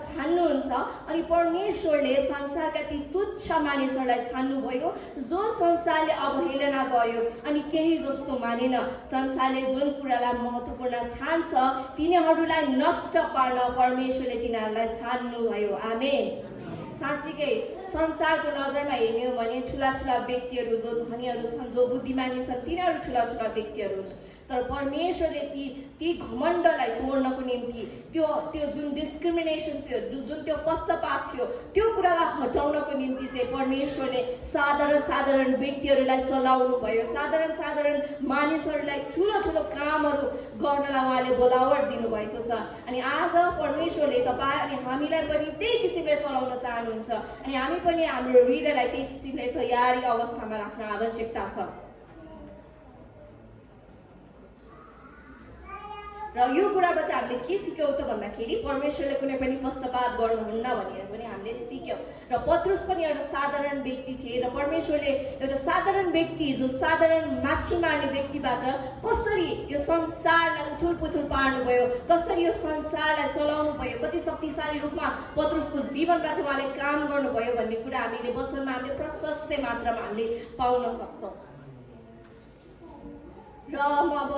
छान्नुहुन्छ, अनि परमेश्वरले संसारका ती तुच्छ मानिसहरूलाई छान्नुभयो जो संसारले अवहेलना गर्यो अनि केही जस्तो मानेन। संसारले जुन कुरालाई महत्त्वपूर्ण ठान्छ तिनीहरूलाई नष्ट पार्न परमेश्वरले तिनीहरूलाई छान्नुभयो। आमेन। साँच्चीकै संसारको नजरमा हेर्ने हो भने ठुला ठुला व्यक्तिहरू जो धनीहरू छन्, जो बुद्धिमानी छन्, तिनीहरू ठुला ठुला व्यक्तिहरू हुन्। तर परमेश्वरले ती घमण्डलाई तोड्नको निम्ति त्यो जुन डिस्क्रिमिनेसन थियो, जुन त्यो पक्षपात थियो, त्यो कुरालाई हटाउनको निम्ति चाहिँ परमेश्वरले साधारण व्यक्तिहरूलाई चलाउनु भयो। साधारण मानिसहरूलाई ठुलो ठुलो कामहरू गर्नलाई उहाँले बोलावट दिनुभएको छ। अनि आज परमेश्वरले तपाईँ अनि हामीलाई पनि त्यही किसिमले चलाउन चाहनुहुन्छ, अनि हामी पनि हाम्रो हृदयलाई त्यही किसिमले तयारी अवस्थामा राख्न आवश्यकता छ। र यो कुराबाट हामीले के सिक्यौँ त भन्दाखेरि परमेश्वरले कुनै पनि पक्षपात गर्नुहुन्न भनेर पनि हामीले सिक्यौँ। र पत्रुस पनि एउटा साधारण व्यक्ति थिए, र परमेश्वरले एउटा साधारण व्यक्ति जो साधारण माछी मार्ने व्यक्तिबाट कसरी यो संसारलाई उथुलपुथुल पार्नुभयो, कसरी यो संसारलाई चलाउनु भयो, कति शक्तिशाली रूपमा पत्रुसको जीवनबाट उहाँले काम गर्नुभयो भन्ने कुरा हामीले वचनमा हामीले प्रशस्त मात्रामा हामीले पाउन सक्छौँ। र म अब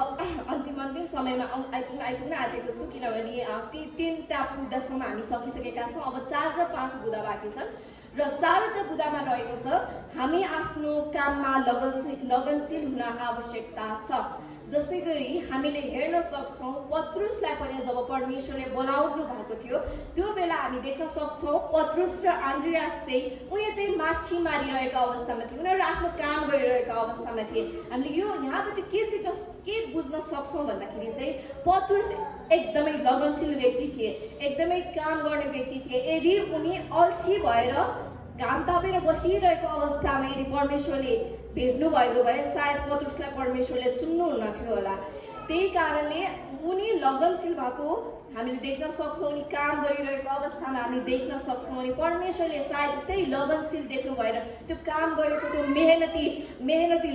अन्तिम समयमा आइपुग्न आँटेको छु, किनभने ती 3टा बुँदासम्म हामी सकिसकेका छौँ। अब 4 र 5 बुँदा बाँकी छन्, र 4वटा बुँदामा रहेको छ हामी आफ्नो काममा लगनशील हुन आवश्यकता छ। जसै गरी हामीले हेर्न सक्छौँ पत्रुसलाई पनि जब परमेश्वरले बोलाउनु भएको थियो त्यो बेला हामी देख्न सक्छौँ पत्रुस र अन्ड्रियास चाहिँ उनी चाहिँ माछी मारिरहेको अवस्थामा थिए, उनीहरू आफ्नो काम गरिरहेको अवस्थामा थिए। हामीले यो यहाँबाट के बुझ्न सक्छौँ भन्दाखेरि चाहिँ पत्रुस एकदमै लगनशील व्यक्ति थिए, एकदमै काम गर्ने व्यक्ति थिए। यदि उनी अल्छी भएर घाम तापेर बसिरहेको अवस्थामा यदि परमेश्वरले भेट्नु भएको भए सायद पत्रुसलाई परमेश्वरले चुन्नुहुन्न थियो होला। त्यही कारणले उनी लगनशील भएको हामीले देख्न सक्छौँ, उनी काम गरिरहेको अवस्थामा हामी देख्न सक्छौँ। अनि परमेश्वरले सायद त्यही लगनशील देख्नु भएर त्यो काम गरेको त्यो मेहनती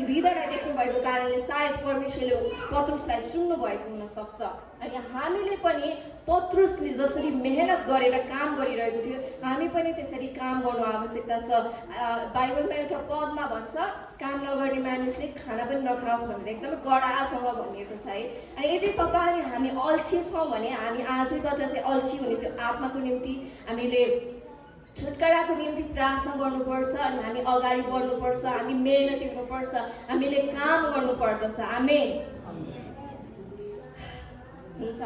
हृदयलाई देख्नु भएको कारणले सायद परमेश्वरले पत्रुसलाई चुन्नु भएको हुनसक्छ। अनि हामीले पनि पत्रुसले जसरी मेहनत गरेर काम गरिरहेको थियो हामी पनि त्यसरी काम गर्नु आवश्यकता छ। बाइबलमा एउटा पदमा भन्छ काम नगर्ने मानिसले खाना पनि नखाओस् भनेर एकदमै कडासँग भनिएको छ है। अनि यदि तपाईँ अनि हामी अल्छी छौँ भने हामी आजैबाट चाहिँ अल्छी हुने त्यो आत्माको निम्ति हामीले छुटकाराको निम्ति प्रार्थना गर्नुपर्छ, अनि हामी अगाडि बढ्नुपर्छ, हामी मेहनती हुनुपर्छ, हामीले काम गर्नुपर्दछ। आमेन। हुन्छ।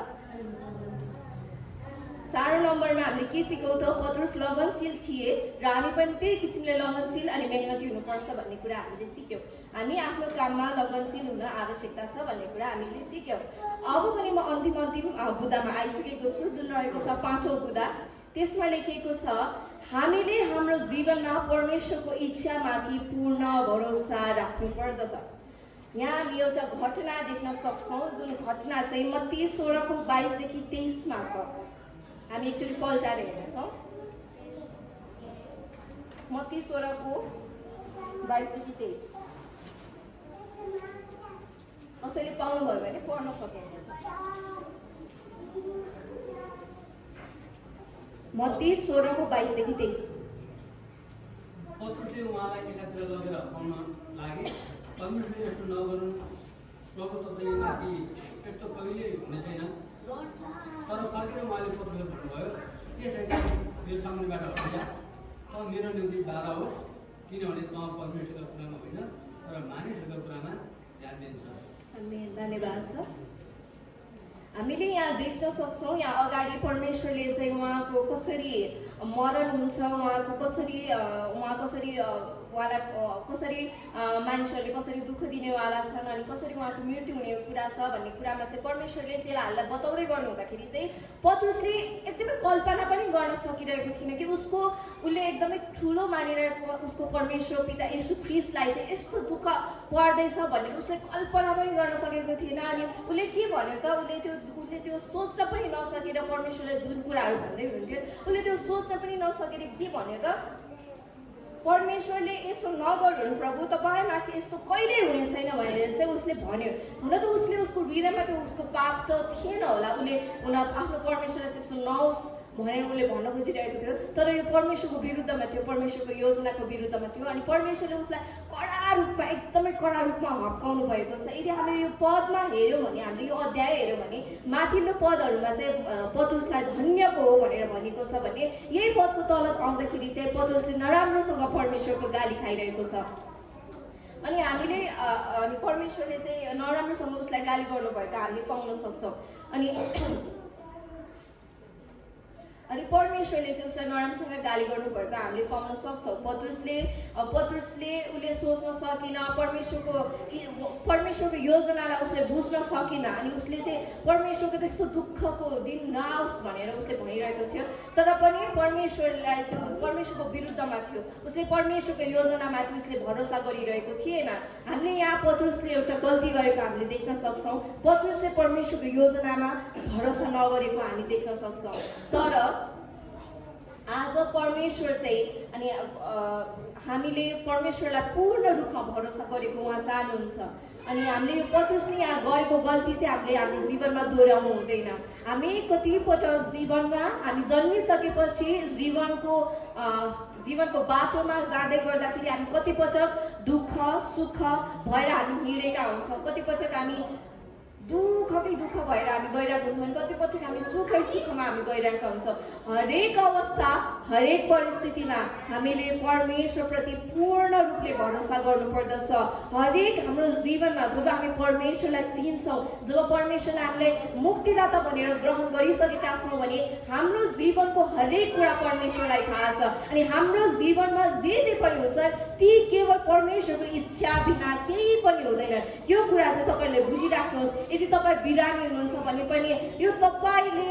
4 नम्बरमा हामीले के सिक्यौँ त पत्रुस लगनशील थिए र हामी पनि त्यही किसिमले लगनशील अनि मेहनती हुनुपर्छ भन्ने कुरा हामीले सिक्यौँ। हामी आफ्नो काममा लगनशील हुन आवश्यकता छ भन्ने कुरा हामीले सिक्यौँ। अब पनि म अन्तिम बुदामा आइसकेको छु जुन रहेको छ 5औं बुदा। त्यसमा लेखिएको छ हामीले हाम्रो जीवनमा परमेश्वरको इच्छामाथि पूर्ण भरोसा राख्नु पर्दछ। यहाँ हामी एउटा घटना देख्न सक्छौँ जुन घटना चाहिँ मत्ती 16:22 देखि 23 मा छ। हामी एकचोटि पल्टाएर हेर्नेछौँ। मत्ती 16:22 देखि 23। कसैले पाउनुभयो भने पढ्न सक्नुहुनेछ। मत्ती 16:22 देखि 23। पत्रुसले उहाँलाई एकातिर लगेर हप्काउन लागे, परमेश्वरले यस्तो नगरून्, प्रभु तपाईँले माथि यस्तो कहिले हुने छैन। तर फर्केर उहाँले पत्रुसले भन्नुभयो, के छैन मेरो सामुन्नेबाट हटिया, त मेरो निम्ति बाधा होस्, किनभने त परमेश्वरको कुरामा होइन तर मानिसहरूको कुरामा ध्यान दिन्छस्। धन्यवाद छ। हामीले यहाँ देख्न सक्छौँ यहाँ अगाडि परमेश्वरले चाहिँ उहाँको कसरी मरण हुन्छ, उहाँलाई कसरी मानिसहरूले कसरी दुःख दिनेवाला छन् अनि कसरी उहाँको मृत्यु हुने कुरा छ भन्ने कुरामा चाहिँ परमेश्वरले चेलाहरूलाई बताउँदै गर्नु हुँदाखेरि चाहिँ पत्रुसले एकदमै कल्पना पनि गर्न सकिरहेको थिएन कि उसले एकदमै ठुलो मानिरहेको उसको परमेश्वर पिता येशू ख्रीष्टलाई चाहिँ यस्तो दुःख पर्दैछ भन्ने उसले कल्पना पनि गर्न सकेको थिएन। अनि उसले के भन्यो त उसले त्यो सोच्न पनि नसकेर परमेश्वरले जुन कुराहरू भन्दै हुनुहुन्थ्यो उसले त्यो सोच्न पनि नसकेर के भन्यो त परमेश्वरले यसो नगरून् प्रभु, तपाईँमाथि यस्तो कहिल्यै हुने छैन भनेर चाहिँ उसले भन्यो। हुन त उसले उसको हृदयमा त्यो उसको पाप त थिएन होला, उसले आफ्नो परमेश्वरलाई त्यस्तो नहोस् भनेर उसले भन्न खोजिरहेको थियो, तर यो परमेश्वरको विरुद्धमा थियो, परमेश्वरको योजनाको विरुद्धमा थियो। अनि परमेश्वरले उसलाई एकदमै कडा रूपमा हप्काउनु भएको छ। यदि हामीले यो पदमा हेऱ्यौँ भने, हामीले यो अध्याय हेऱ्यौँ भने माथिल्लो पदहरूमा चाहिँ पत्रुसलाई धन्यको हो भनेर भनेको छ भने यही पदको तल आउँदाखेरि चाहिँ पत्रुसले नराम्रोसँग परमेश्वरको गाली खाइरहेको छ। अनि हामीले परमेश्वरले चाहिँ नराम्रोसँग उसलाई गाली गर्नुभएको हामीले पाउन सक्छौँ। अनि परमेश्वरले चाहिँ उसलाई नराम्रोसँग गाली गर्नुभएको हामीले पाउन सक्छौँ। पत्रुसले उसले सोच्न सकिन, परमेश्वरको योजनालाई उसले बुझ्न सकिन। अनि उसले चाहिँ परमेश्वरको त्यस्तो दुःखको दिन नआओस् भनेर उसले भनिरहेको थियो, तर पनि परमेश्वरको विरुद्धमा थियो। उसले परमेश्वरको योजनामाथि उसले भरोसा गरिरहेको थिएन। हामीले यहाँ पत्रुसले एउटा गल्ती गरेको हामीले देख्न सक्छौँ। पत्रुसले परमेश्वरको योजनामा भरोसा नगरेको हामी देख्न सक्छौँ। तर आज परमेश्वर चाहिँ अनि हामीले परमेश्वरलाई पूर्ण रूपमा भरोसा गरेको उहाँ चाहनुहुन्छ। अनि हामीले यो पत्रुसले यहाँ गरेको गल्ती चाहिँ हामीले हाम्रो जीवनमा दोहोऱ्याउनु हुँदैन। हामी कतिपटक जीवनमा हामी जन्मिसकेपछि जीवनको बाटोमा जाँदै गर्दाखेरि हामी कतिपटक दुःख सुख भएर हामी हिँडेका हुन्छौँ, कतिपटक हामी दुःखकै दुःख भएर हामी गइरहेको हुन्छौँ, अनि कतिपटक हामी सुखमा हामी गइरहेका हुन्छौँ। हरेक अवस्था हरेक परिस्थितिमा हामीले परमेश्वरप्रति पूर्ण रूपले भरोसा गर्नुपर्दछ। हरेक हाम्रो जीवनमा जब हामी परमेश्वरलाई चिन्छौँ, जब परमेश्वरले हामीलाई मुक्तिदाता भनेर ग्रहण गरिसकेका छौँ भने हाम्रो जीवनको हरेक कुरा परमेश्वरलाई थाहा छ। अनि हाम्रो जीवनमा जे पनि हुन्छ ती केवल परमेश्वरको इच्छा बिना केही पनि हुँदैन। यो कुरा चाहिँ तपाईँले बुझिराख्नुहोस्। यदि तपाईँ बिरामी हुनुहुन्छ भने पनि यो तपाईँले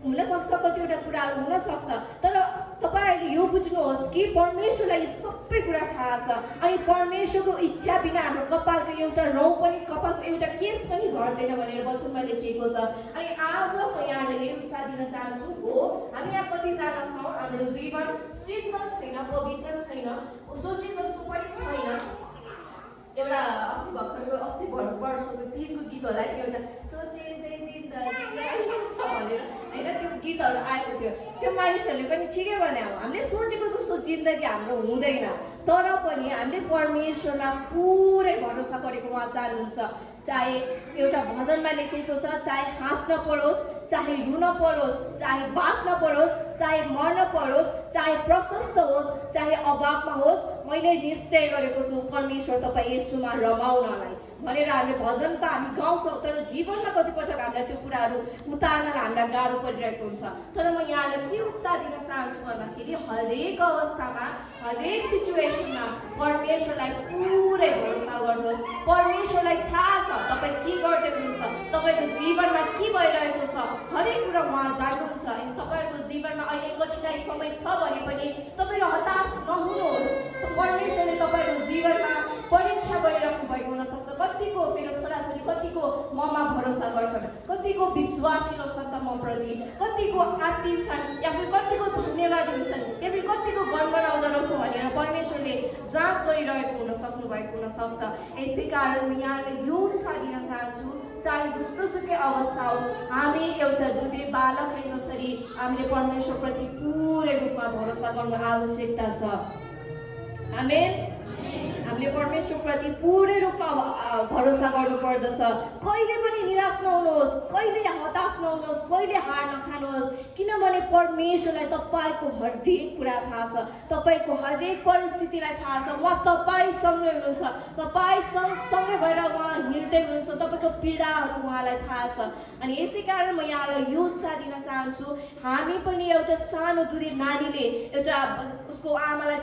हुनसक्छ, कतिवटा कुराहरू हुनसक्छ, तर तपाईँहरूले यो बुझ्नुहोस् कि परमेश्वरलाई सबै कुरा थाहा छ। अनि परमेश्वरको इच्छा बिना हाम्रो कपालको एउटा कपालको एउटा केस पनि झर्दैन भनेर वचनमा लेखिएको छ। अनि आज म यहाँलाई यही उत्साह दिन चाहन्छु, हो हामी यहाँ कतिजना छौँ हाम्रो जीवन सिद्ध छैन, पवित्र छैन, सोचे जस्तो पनि छैन। एउटा अस्ति वर्षको 30 को गीत होला नि, एउटा सोचे चाहिँ जिन्दगी छ भनेर होइन, त्यो गीतहरू आएको थियो। त्यो मानिसहरूले पनि ठिकै भने हामीले सोचेको जस्तो जिन्दगी हाम्रो हुँदैन, तर पनि हामीले परमेश्वरमा पुरै भरोसा गरेको उहाँ चाहनुहुन्छ। चाहे एउटा भजनमा लेखेको छ, चाहे हाँस्न परोस्, चाहे रुन परोस्, चाहे बाँच्न परोस्, चाहे मर्न परोस्, चाहे प्रशस्त होस्, चाहे अभावमा होस्, म मैले निश्चय गरेको छु परमेश्वर तपाईँ यसुमा रमाउनलाई भनेर हामीले भजन त हामी गाउँछौँ, तर जीवनमा कतिपटक हामीलाई त्यो कुराहरू उतार्नलाई हामीलाई गाह्रो परिरहेको हुन्छ। तर म यहाँलाई के उत्साह दिन चाहन्छु भन्दाखेरि हरेक अवस्थामा हरेक सिचुएसनमा परमेश्वरलाई पुरै भरोसा गर्नुहोस्। परमेश्वरलाई थाहा छ तपाईँ के गर्दै हुनुहुन्छ, तपाईँको जीवनमा के भइरहेको छ, हरेक कुरा उहाँ जान्नुहुन्छ। अनि तपाईँहरूको जीवनमा अहिले कठिनाइ समय छ भने पनि तपाईँहरू हताश नहुनुहोस्। परमेश्वरले तपाईँहरूको जीवनमा परीक्षा गरिराख्नु भएको हुनसक्छ। कतिको मेरो छोराछोरी कतिको ममा भरोसा गर्छन्, कतिको विश्वासिलो छ त म प्रति, कतिको आत्तिल छन् या फिर कतिको धन्यवाद हुन्छन् या फिर कतिको गनगनाउँदो रहेछौँ भनेर परमेश्वरले जाँच गरिरहेको हुन सक्नु भएको हुनसक्छ। यसै कारण म यहाँलाई यो उत्साह दिन चाहन्छु, चाहे जस्तोसुकै अवस्था होस्, हामी एउटा दुधे बालकले जसरी हामीले परमेश्वरप्रति पुरै रूपमा भरोसा गर्नु आवश्यकता छ। आमेन। हामीले परमेश्वरप्रति पुरै रूपमा भरोसा गर्नुपर्दछ। कहिले पनि निराश नहुनुहोस्, कहिले हताश नहुनुहोस्, कहिले हार नखानुहोस्, किनभने परमेश्वरलाई तपाईँको हरेक कुरा थाहा छ, तपाईँको हरेक परिस्थितिलाई थाहा छ। उहाँ तपाईँसँगै हुनुहुन्छ, तपाईँ सँगसँगै भएर उहाँ हिँड्दै हुनुहुन्छ, तपाईँको पीडाहरू उहाँलाई थाहा छ। अनि यसै कारण म यहाँलाई यो उत्साह दिन चाहन्छु, हामी पनि एउटा सानो दुधे नानीले एउटा उसको आमालाई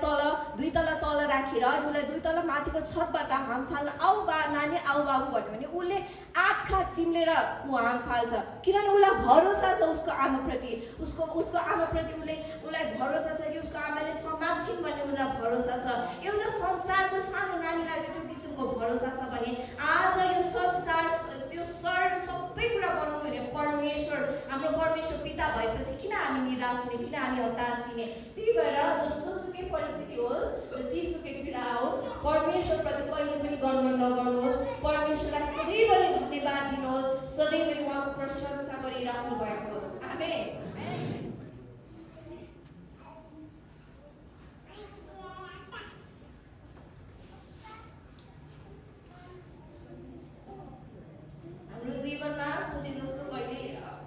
दुई तला तल राखेर उसलाई दुई तला माथिको छतबाट हाम फाल्न आऊ बा नानी आऊ बाबु भन्यो भने उसले आँखा चिम्लेर ऊ हाम फाल्छ, किनभने उसलाई भरोसा छ उसको आमाप्रति। उसको आमाप्रति उसलाई भरोसा छ कि उसको आमाले समात्छिन् भन्ने उसलाई भरोसा छ। एउटा संसारको सानो नानीलाई त्यो किसिमको भरोसा छ भने आज यो संसार त्यो सर्व सबै कुरा बनाउनु भने परमेश्वर हाम्रो परमेश्वर पिता भएपछि किन हामी निराश हुने, किन हामी हताश हुने। त्यही भएर जस्तोसुकै परिस्थिति होस्, जतिसुकै पीडा होस्, परमेश्वरप्रति कहिले पनि गडबड नगर्नुहोस्। परमेश्वरलाई सधैँभरि धन्यवाद दिनुहोस्, सधैँभरि उहाँको प्रशंसा गरिराख्नु भएको होस्। आमेन। हाम्रो जीवनमा सोचे जस्तो कहिले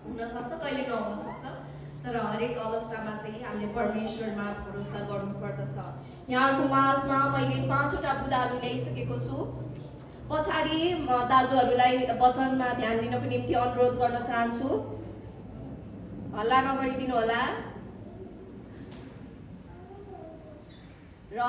हुनसक्छ, कहिले नहुन सक्छ, तर हरेक अवस्थामा चाहिँ हामीले परमेश्वरमा भरोसा गर्नुपर्दछ। यहाँको माझमा मैले 5वटा बुदाहरू ल्याइसकेको छु। पछाडि म दाजुहरूलाई वचनमा ध्यान दिनको निम्ति अनुरोध गर्न चाहन्छु, हल्ला नगरिदिनु होला। र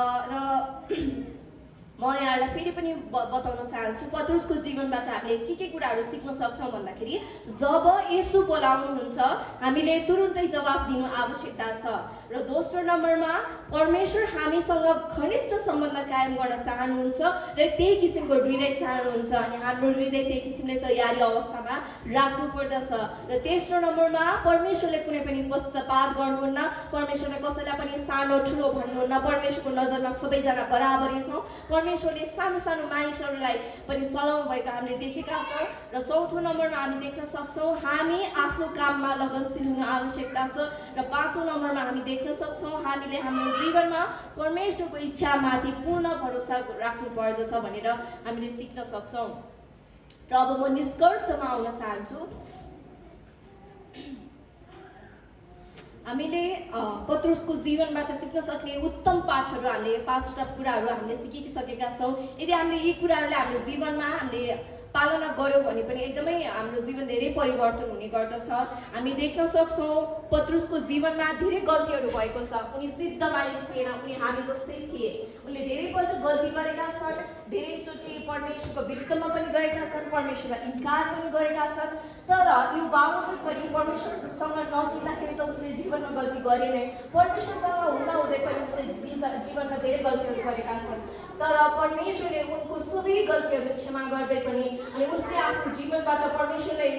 म यहाँलाई फेरि पनि बताउन चाहन्छु, पत्रुसको जीवनबाट हामीले के कुराहरू सिक्न सक्छौँ भन्दाखेरि जब येशू बोलाउनुहुन्छ हामीले तुरुन्तै जवाफ दिनु आवश्यकता छ। र दोस्रो नम्बरमा परमेश्वर हामीसँग घनिष्ठ सम्बन्ध कायम गर्न चाहनुहुन्छ र त्यही किसिमको हृदय चाहनुहुन्छ, अनि हाम्रो हृदय त्यही किसिमले तयारी अवस्थामा राख्नु पर्दछ। र तेस्रो नम्बरमा परमेश्वरले कुनै पनि पक्षपात गर्नुहुन्न, परमेश्वरले कसैलाई पनि सानो ठुलो भन्नुहुन्न। परमेश्वरको नजरमा सबैजना बराबरी छौँ। परमेश्वरले सानो सानो मानिसहरूलाई पनि चलाउनु भएको हामीले देखेका छौँ। र चौथो नम्बरमा हामी देख्न सक्छौँ हामी आफ्नो काममा लगनशील हुनु आवश्यकता छ। र पाँचौँ नम्बरमा हामी देख्न सक्छौँ हामीले हाम्रो जीवनमा परमेश्वरको इच्छामाथि पूर्ण भरोसा राख्नु पर्दछ भनेर हामीले सिक्न सक्छौँ। र अब म निष्कर्षमा आउन चाहन्छु। हामीले पत्रुसको जीवनबाट सिक्न सक्ने उत्तम पाठहरू हामीले 5वटा कुराहरू हामीले सिकिसकेका छौँ। यदि हामीले यी कुराहरूलाई हाम्रो जीवनमा हामीले पालना गर्यौँ भने पनि एकदमै हाम्रो जीवन धेरै परिवर्तन हुने गर्दछ। हामी देख्न सक्छौँ पत्रुसको जीवनमा धेरै गल्तीहरू भएको छ। उनी सिद्ध मानिस थिएन, उनी हामी जस्तै थिए। उनले धेरैपल्ट गल्ती गरेका छन्, धेरैचोटि परमेश्वरको विरुद्धमा पनि गएका छन्, परमेश्वरलाई इन्कार पनि गरेका छन्। तर यो बावजुद पनि परमेश्वरसँग नचिन्दाखेरि त उसले जीवनमा गल्ती गरे नै, परमेश्वरसँग हुँदाहुँदै पनि उसले जीवनमा धेरै गल्तीहरू गरेका छन्। तर परमेश्वरले उनको सबै गल्तीहरू क्षमा गर्दै पनि अनि उसले आफ्नो जीवनबाट परमेश्वरलाई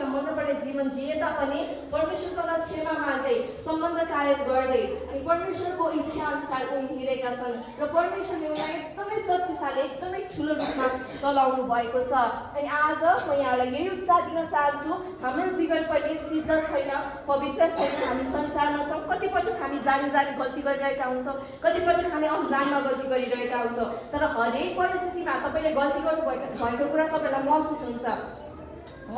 मनपर्ने जीवन जिए तापनि परमेश्वरसँग क्षमा माग्दै सम्बन्ध कायम गर्दै अनि परमेश्वरको इच्छा अनुसार उनी हिँडेका छन्। र परमेश्वरले उनलाई एकदमै शक्तिशाली एकदमै ठुलो रूपमा चलाउनु भएको छ। अनि आज म यहाँलाई यही उत्साह दिन चाहन्छु, हाम्रो जीवन पनि सिद्ध छैन, पवित्र छैन, हामी संसारमा छौँ। कतिपटक हामी जानी गल्ती गरिरहेका हुन्छौँ, कतिपटक हामी अनजानमा गल्ती गरिरहेका हुन्छौँ। तर हरेक परिस्थितिमा तपाईँले गल्ती गर्नुभएको कुरा तपाईँलाई महसुस हुन्छ।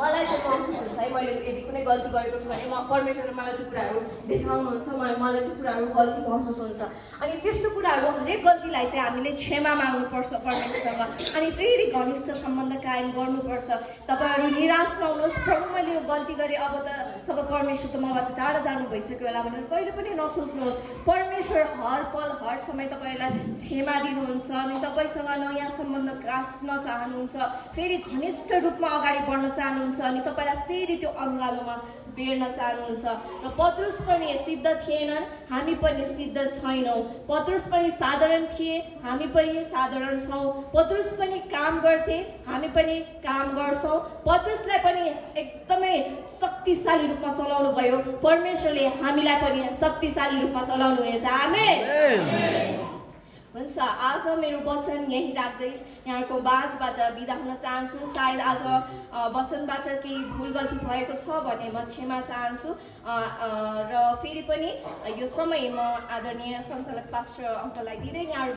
मलाई चाहिँ महसुस हुन्छ है मैले यदि कुनै गल्ती गरेको छु भने परमेश्वरले मलाई त्यो कुराहरू देखाउनुहुन्छ मलाई त्यो कुराहरू गल्ती महसुस हुन्छ अनि त्यस्तो कुराहरू हरेक गल्तीलाई चाहिँ हामीले क्षमा माग्नुपर्छ परमेश्वरसँग अनि फेरि घनिष्ठ सम्बन्ध कायम गर्नुपर्छ। तपाईँहरू निराश नहुनुहोस्, प्रभु मैले यो गल्ती गरेँ अब त तपाईँ परमेश्वर त मबाट टाढा जानु भइसक्यो होला भनेर कहिले पनि नसोच्नुहोस्। परमेश्वर हर पल हर समय तपाईँलाई क्षमा दिनुहुन्छ अनि तपाईँसँग नयाँ सम्बन्ध गाँच्न चाहनुहुन्छ, फेरि घनिष्ठ रूपमा अगाडि बढ्न चाहनुहुन्छ अनि तपाईँलाई फेरि त्यो अँगालोमा बेर्न चाहनुहुन्छ। र पत्रुस पनि सिद्ध थिएनन्, हामी पनि सिद्ध छैनौँ। पत्रुस पनि साधारण थिए, हामी पनि साधारण छौँ। पत्रुस पनि काम गर्थे, हामी पनि काम गर्छौँ। पत्रुसलाई पनि एकदमै शक्तिशाली रूपमा चलाउनु भयो, परमेश्वरले हामीलाई पनि शक्तिशाली रूपमा चलाउनु हुनेछ। आमेन। हुन्छ, आज मेरो वचन यहीँ राख्दै यहाँको बाजबाट बिदा हुन चाहन्छु। सायद आज वचनबाट केही भुल गल्ती भएको छ भने म क्षमा चाहन्छु र फेरि पनि यो समय म आदरणीय सञ्चालक पास्टर अङ्कललाई दिँदै यहाँ